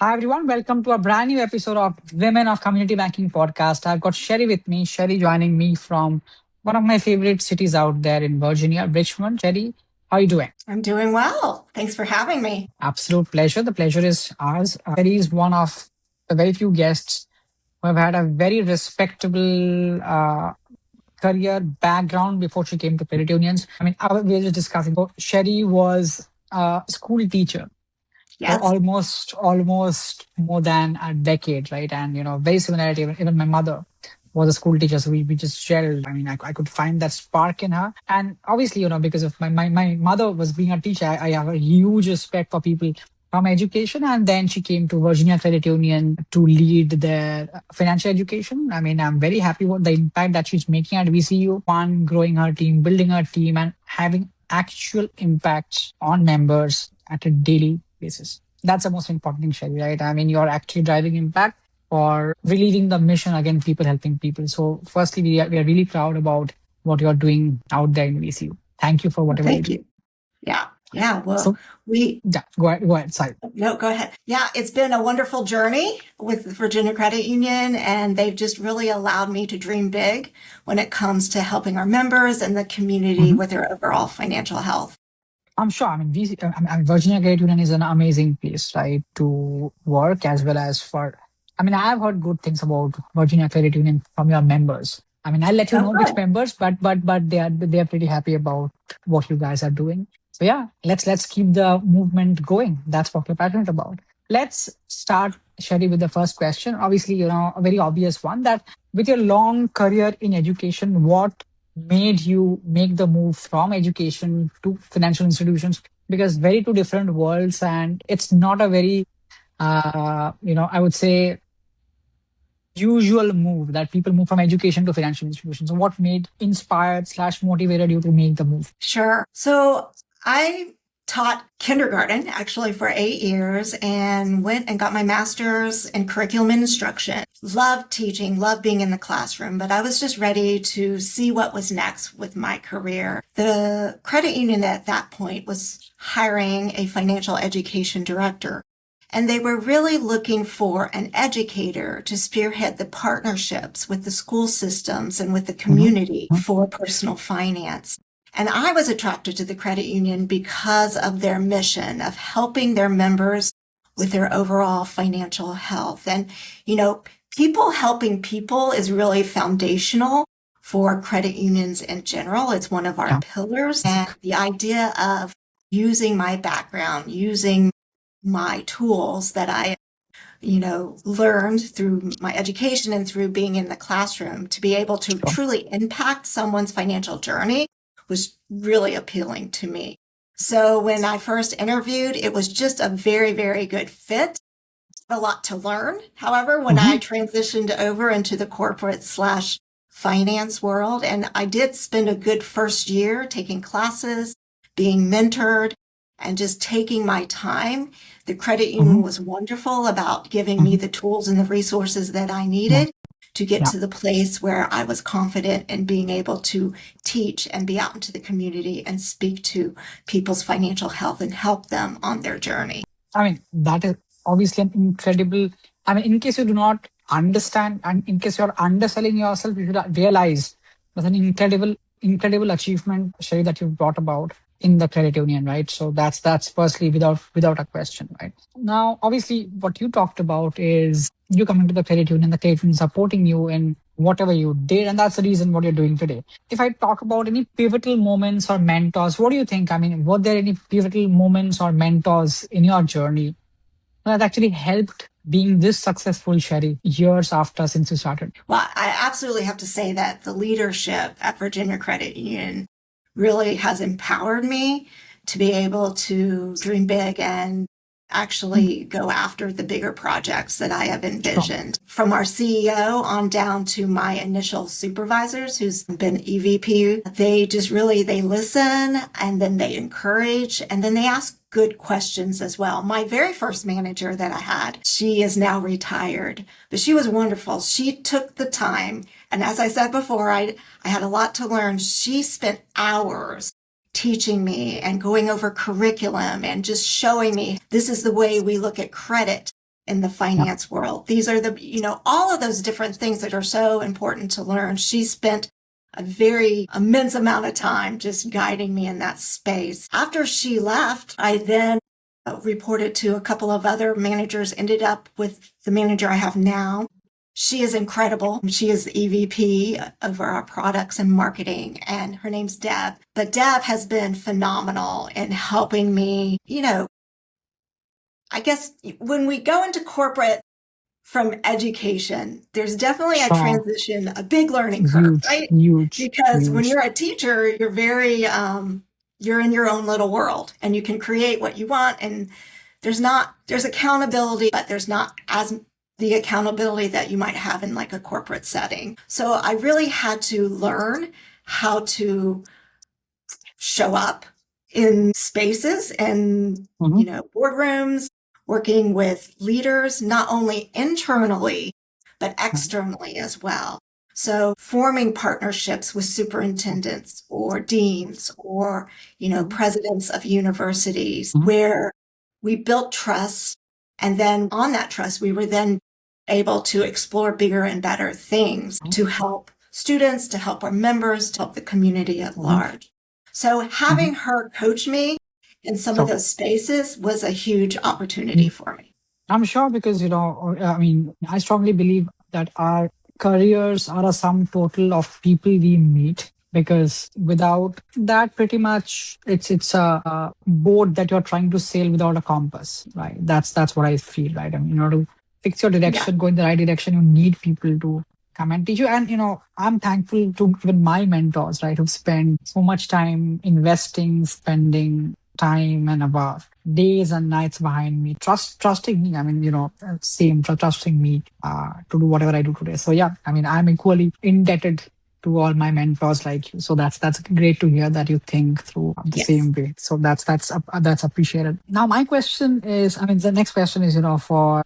Hi everyone, welcome to a brand new episode of Women of Community Banking podcast. I've got Sherry with me. Sherry joining me from one of my favorite cities out there in Virginia, Richmond. Sherry, how are you doing? I'm doing well. Thanks for having me. Absolute pleasure. The pleasure is ours. Sherry is one of the very few guests who have had a very respectable career background before she came to credit unions. We were just discussing. So Sherry was a school teacher for Yes. almost more than a decade, right? And very similarity. Even my mother was a school teacher, so we just gelled. I could find that spark in her, and obviously, because of my mother was being a teacher, I have a huge respect for people from education. And then she came to Virginia Credit Union to lead their financial education. I'm very happy with the impact that she's making at VCU. One, growing her team, building her team, and having actual impacts on members at a daily basis. That's the most important thing, Sherry, right? You're actually driving impact or relieving the mission again, people helping people. So, firstly, we are really proud about what you're doing out there in VCU. Thank you for Well, whatever you thank do. you. Yeah. Yeah. Well, So, we, yeah, go ahead. Go ahead. Sorry. no, go ahead. Yeah. It's been a wonderful journey with the Virginia Credit Union, and they've just really allowed me to dream big when it comes to helping our members and the community Mhm. with their overall financial health. I'm sure. Virginia Credit Union is an amazing place, right, to work as well as for. I've heard good things about Virginia Credit Union from your members. I'll let you Oh, know which good. members, but they are pretty happy about what you guys are doing. So yeah, let's keep the movement going. That's what we're passionate about. Let's start, Sherry, with the first question. Obviously, a very obvious one that with your long career in education, what made you make the move from education to financial institutions? Because very two different worlds, and it's not a very I would say usual move that people move from education to financial institutions. So what made inspired slash motivated you to make the move? Sure. So I taught kindergarten actually for 8 years and went and got my master's in curriculum and instruction. Loved teaching, loved being in the classroom, but I was just ready to see what was next with my career. The credit union at that point was hiring a financial education director. And they were really looking for an educator to spearhead the partnerships with the school systems and with the Mhm. community for personal finance. And I was attracted to the credit union because of their mission of helping their members with their overall financial health. And, you know, people helping people is really foundational for credit unions in general. It's one of our Yeah. pillars. And the idea of using my background, using my tools that I, learned through my education and through being in the classroom to be able to Sure. truly impact someone's financial journey was really appealing to me. So when I first interviewed, it was just a very, very good fit. A lot to learn. However, when I Mhm. transitioned over into the corporate slash finance world, and I did spend a good first year taking classes, being mentored, and just taking my time. The credit union Mhm. was wonderful about giving me Mhm. the tools and the resources that I Yeah. needed to get Yeah. to the place where I was confident in being able to teach and be out into the community and speak to people's financial health and help them on their journey. That is obviously an incredible. In case you do not understand and in case you're underselling yourself, you should realize that's an incredible achievement, Sherry, that you've brought about in the credit union, right? So that's firstly without a question, right? Now, obviously, what you talked about is you coming to the credit union, the credit union supporting you in whatever you did, and that's the reason what you're doing today. If I talk about any pivotal moments or mentors, what do you think? Were there any pivotal moments or mentors in your journey that actually helped being this successful, Sherry, years after since you started? Well, I absolutely have to say that the leadership at Virginia Credit Union really has empowered me to be able to dream big and Mm. actually go after the bigger projects that I have Sure. envisioned. From our CEO on down to my initial supervisors who's been EVP, they listen and then they encourage and then they ask good questions as well. My very first manager that I had, she is now retired, but she was wonderful. She took the time. And as I said before, I had a lot to learn. She spent hours teaching me and going over curriculum and just showing me this is the way we look at credit. in the Yeah. finance world. These are all of those different things that are so important to learn. She spent a very immense amount of time just guiding me in that space. After she left, I then reported to a couple of other managers, ended up with the manager I have now. She is incredible. She is the EVP over our products and marketing, and her name's Deb. But Deb has been phenomenal in helping me. I guess when we go into corporate from education, there's definitely a Sure. transition, a big learning curve, Huge, right? huge, Because when huge. you're a teacher, you're you're in your own little world and you can create what you want. And there's accountability, but there's not as the accountability that you might have in like a corporate setting. So I really had to learn how to show up in spaces and, Hmm. boardrooms, working with leaders, not only internally, but externally as well. So forming partnerships with superintendents or deans or, presidents of universities Hmm. where we built trust. And then on that trust, we were then able to explore bigger and better things to help students, to help our members, to help the community at Hmm. large. So Hmm. having her coach me in some of Sure. those spaces was a huge opportunity for me. I'm sure because, I mean, I strongly believe that our careers are a sum total of people we meet. Because without that, pretty much it's a boat that you're trying to sail without a compass, right? That's what I feel, right? I mean, in order to fix your Yeah. direction, go in the right direction, you need people to come and teach you. And I'm thankful to even my mentors, right, who've spent so much time investing, spending time and about days and nights behind me, trusting me. I mean, trusting me to do whatever I do today. So yeah, I mean, I'm equally indebted to all my mentors like you. So that's great to hear that you think through the Yes. same way. So that's appreciated. Now my question is, I mean, the next question is, for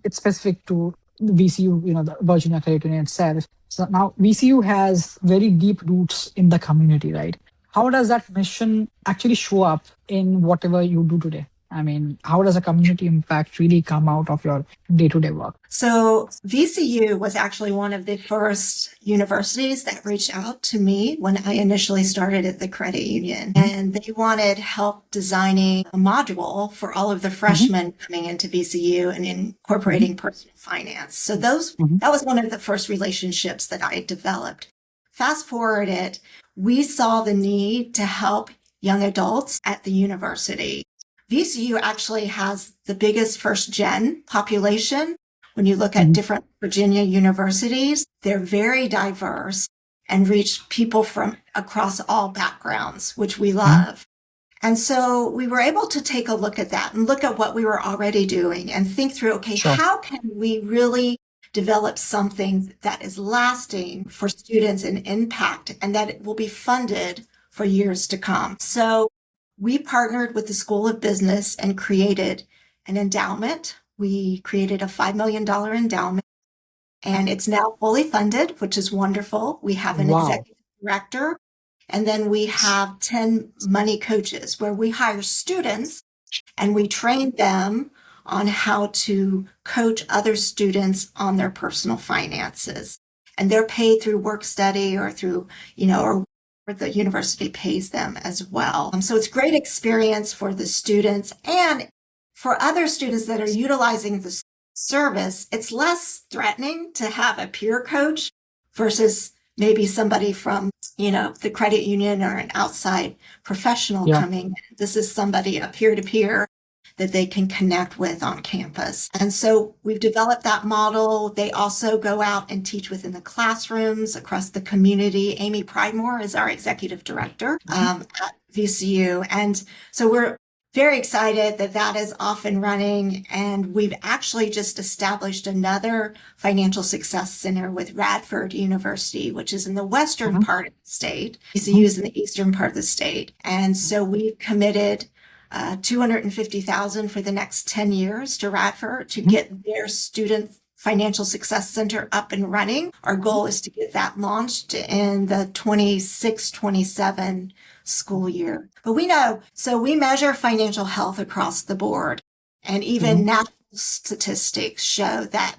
it's specific to the VCU, the Virginia Credit Union itself. So now VCU has very deep roots in the community, right? How does that mission actually show up in whatever you do today? I mean, how does a community impact really come out of your day-to-day work? So VCU was actually one of the first universities that reached out to me when I initially started at the credit union. And they wanted help designing a module for all of the Mm-hmm. freshmen coming into VCU and Mm-hmm. incorporating personal finance. So Mm-hmm. that was one of the first relationships that I developed. Fast forward it, we saw the need to help young adults at the university. VCU actually has the biggest first gen population. When you look at Mm-hmm. different Virginia universities, they're very diverse and reach people from across all backgrounds, which we Mm-hmm. love. And so we were able to take a look at that and look at what we were already doing and think through, okay, Sure. how can we really develop something that is lasting for students and impact and that it will be funded for years to come? So we partnered with the School of Business and created an endowment. We created a $5 million endowment and it's now fully funded, which is wonderful. We have an Wow. executive director and then we have 10 money coaches where we hire students and we train them on how to coach other students on their personal finances. And they're paid through work study or through, or the university pays them as well. So it's great experience for the students and for other students that are utilizing the service. It's less threatening to have a peer coach versus maybe somebody from, the credit union or an outside professional Yeah. coming. This is somebody a peer to peer that they can connect with on campus. And so we've developed that model. They also go out and teach within the classrooms across the community. Amy Pridemore is our executive director at VCU. And so we're very excited that that is off and running. And we've actually just established another financial success center with Radford University, which is in the western Mm-hmm. part of the state. VCU Mm-hmm. is in the eastern part of the state. And so we've committed $250,000 for the next 10 years to Radford to get their student financial success center up and running. Our goal is to get that launched in the 26-27 school year. But we know, so we measure financial health across the board and Mm-hmm. even national statistics show that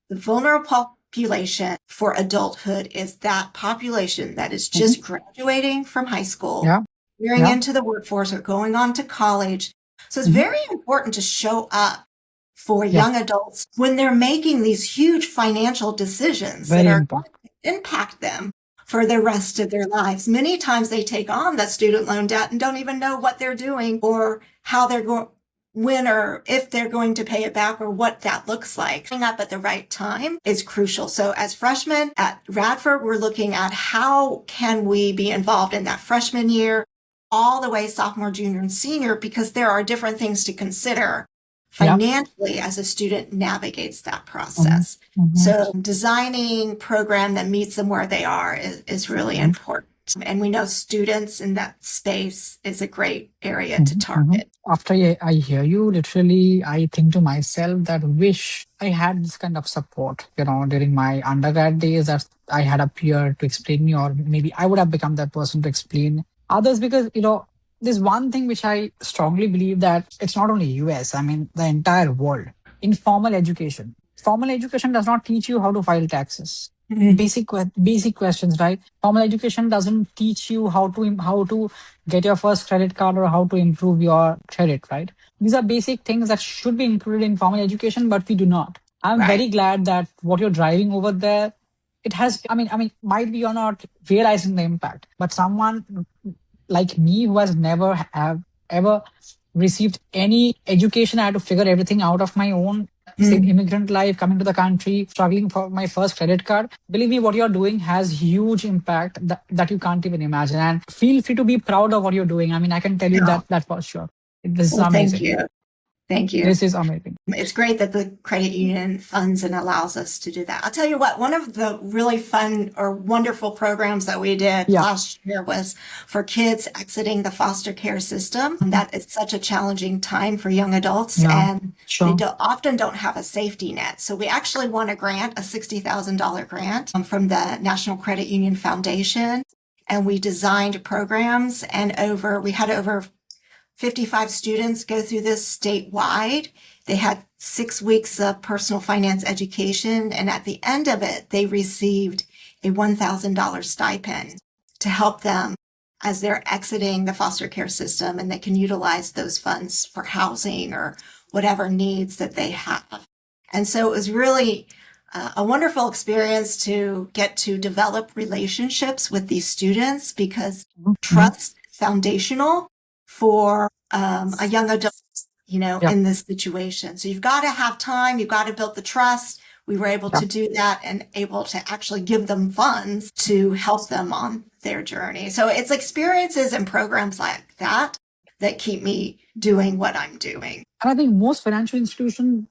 the vulnerable population for adulthood is that population that is just graduating from high school, Yeah. veering Yeah. into the workforce or going on to college. So it's Mhm. very important to show up for Yeah. young adults when they're making these huge financial decisions that Very are going important. to impact them for the rest of their lives. Many times they take on that student loan debt and don't even know what they're doing or how they're going, when or if they're going to pay it back or what that looks like. Coming up at the right time is crucial. So as freshmen at Radford, we're looking at how can we be involved in that freshman year all the way sophomore, junior, and senior, because there are different things to consider Yeah. financially as a student navigates that Mhm. process. Mhm. So designing program that meets them where they are is really Mhm. important. And we know students in that space is a great area to Mhm. Mhm. target. After I hear you, literally, I think to myself that wish I had this kind of support, during my undergrad days, that I had a peer to explain me, or maybe I would have become that person to explain others, because, there's one thing which I strongly believe, that it's not only US, I mean, the entire world. Informal education. Formal education does not teach you how to file taxes. Mhm. Basic questions, right? Formal education doesn't teach you how to get your first credit card or how to improve your credit, right? These are basic things that should be included in formal education, but we do not. I'm Right. very glad that what you're driving over there, it has, might be you're not realizing the impact, but someone like me who has never have ever received any education, I had to figure everything out of my own. Same Mm. immigrant life, coming to the country, struggling for my first credit card. Believe me, what you're doing has huge impact that you can't even imagine. And feel free to be proud of what you're doing. I can tell you Yeah. that for sure. This is Well, thank amazing. you. Thank you. This is amazing. It's great that the credit union funds and allows us to do that. I'll tell you what, one of the really fun or wonderful programs that we did Yeah. last year was for kids exiting the foster care system. That is such a challenging time for young adults, Yeah. and they Sure. often don't have a safety net. So we actually won a grant, a $60,000 grant from the National Credit Union Foundation. And we designed programs, and we had over 55 students go through this statewide. They had 6 weeks of personal finance education, and at the end of it, they received a $1,000 stipend to help them as they're exiting the foster care system, and they can utilize those funds for housing or whatever needs that they have. And so it was really a wonderful experience to get to develop relationships with these students, because Mhm. trust is foundational for a young adult, Yeah. in this situation. So you've got to have time, you've got to build the trust. We were able Yeah. to do that and able to actually give them funds to help them on their journey. So it's experiences and programs like that that keep me doing what I'm doing. And I think most financial institutions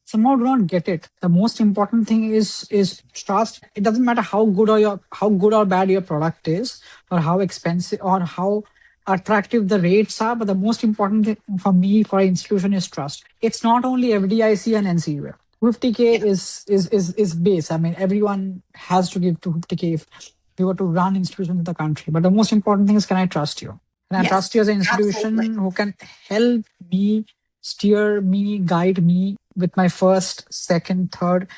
somehow do not get it. The most important thing is trust. It doesn't matter how good or bad your product is, or how expensive or how attractive the rates are, but the most important thing for me, for an institution, is trust. It's not only FDIC and NCUA. 50K Yeah. is base. Everyone has to give 250K if we were to run institutions in the country. But the most important thing is, can I trust you? Can I Yes, trust you as an absolutely. institution who can help me, steer me, guide me with my first, second, third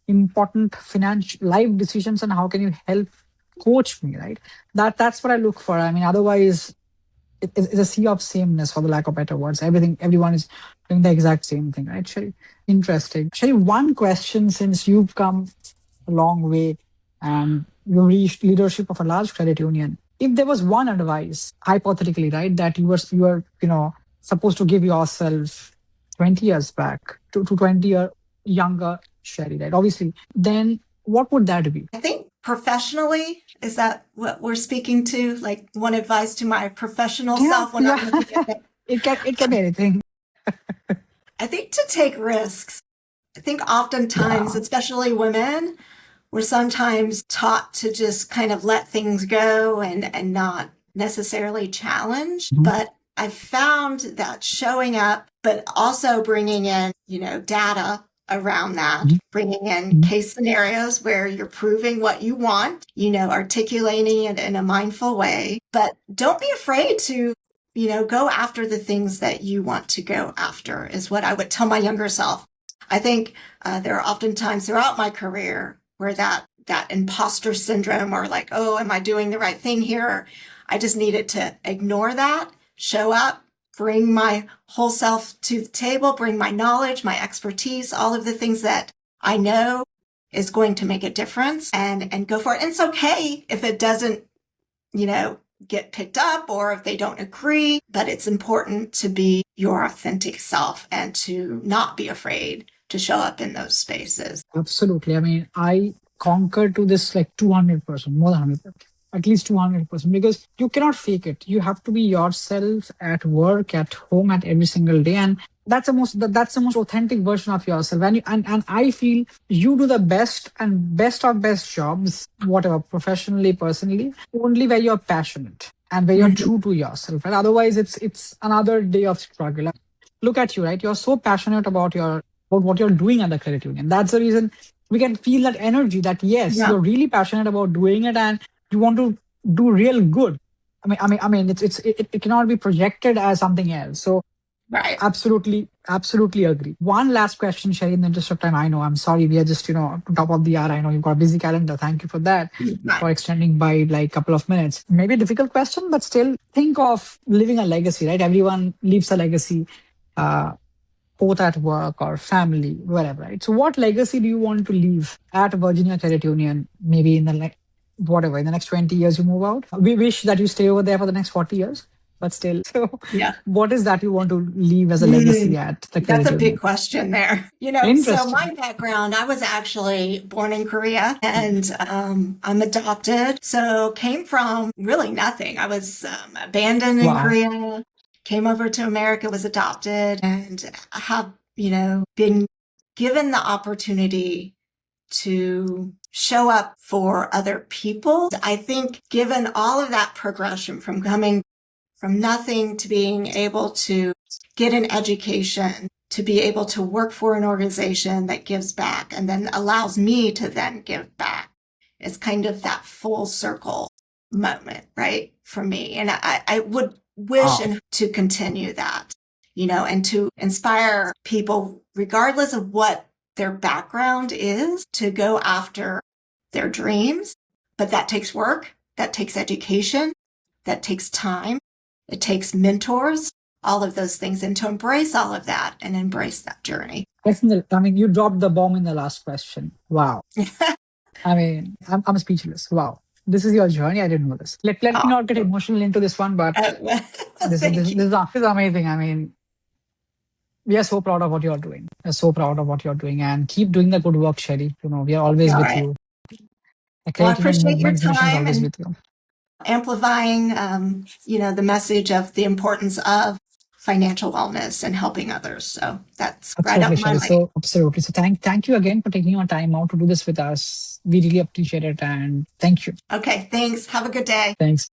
important financial life decisions, and how can you help coach me, right? That's what I look for. Otherwise it's a sea of sameness, for the lack of better words. Everyone is doing the exact same thing, right, Sherry? Interesting. Sherry, one question, since you've come a long way and you reached leadership of a large credit union. If there was one advice, hypothetically, right, that you were supposed to give yourself 20 years back to 20 year younger Sherry, right? Obviously, then what would that be? I think professionally, is that what we're speaking to? Like one advice to my professional Yeah, self when I'm yeah. looking at that? It can be anything. I think to take risks. I think oftentimes, Yeah. especially women, we're sometimes taught to just kind of let things go and not necessarily challenge. Mhm. But I've found that showing up, but also bringing in, data around that, Mhm. bringing in Mhm. case scenarios where you're proving what you want, articulating it in a mindful way. But don't be afraid to, go after the things that you want to go after, is what I would tell my younger self. I think there are often times throughout my career where that imposter syndrome or like, oh, am I doing the right thing here? I just needed to ignore that, show up, bring my whole self to the table, bring my knowledge, my expertise, all of the things that I know is going to make a difference and go for it. And it's okay if it doesn't, you know, get picked up or if they don't agree, but it's important to be your authentic self and to not be afraid to show up in those spaces. Absolutely. I mean, I conquer to this like 200%, more than 100%, at least 200%, because you cannot fake it. You have to be yourself at work, at home, at every single day. And that's the most authentic version of yourself. And I feel you do the best and best of best jobs, whatever, professionally, personally, only where you're passionate and where you're Mhm. true to yourself. And otherwise it's another day of struggle. Look at you, right? You're so passionate about what you're doing at the credit union. That's the reason we can feel that energy that yes, Yeah. you're really passionate about doing it and you want to do real good. I mean, it cannot be projected as something else. So Right. absolutely agree. One last question, Sherry, in the interest of time. I know, I'm sorry, we are just, top of the hour. I know you've got a busy calendar. Thank you for that, Right. for extending by like a couple of minutes. Maybe a difficult question, but still think of living a legacy, right? Everyone leaves a legacy. Uh, both at work or family, wherever, right? So, what legacy do you want to leave at Virginia Credit Union? Maybe in the whatever, in the next 20 years you move out. We wish that you stay over there for the next 40 years, but still. So, Yeah. what is that you want to leave as a legacy Mm, at the that's credit a big union? question there. You know, so Interesting. my background, I was actually born in Korea and I'm adopted. So came from really nothing. I was abandoned in Wow. Korea, came over to America, was adopted, and I have, been given the opportunity to show up for other people. I think given all of that progression from coming from nothing to being able to get an education, to be able to work for an organization that gives back and then allows me to then give back. It's kind of that full circle moment, right? For me. And I would wish Wow. and to continue that, and to inspire people, regardless of what their background is, to go after their dreams. But that takes work, that takes education, that takes time. It takes mentors, all of those things, and to embrace all of that and embrace that journey. Definitely. I mean, you dropped the bomb in the last question. Wow. I mean, I'm speechless. Wow. This is your journey. I didn't know this. Let me Oh, not get emotional into this one, but thank you. this is amazing. I mean, we are so proud of what you're doing. We're so proud of what you're doing, and keep doing the good work, Sherry. We are always All with right. you. The Well, I credit union appreciate your mission is time always and with you. amplifying, the message of the importance of financial wellness and helping others. So that's right up Absolutely, my Sherry. lane. So absolutely. So thank you again for taking your time out to do this with us. We really appreciate it, and thank you. Okay, thanks. Have a good day. Thanks.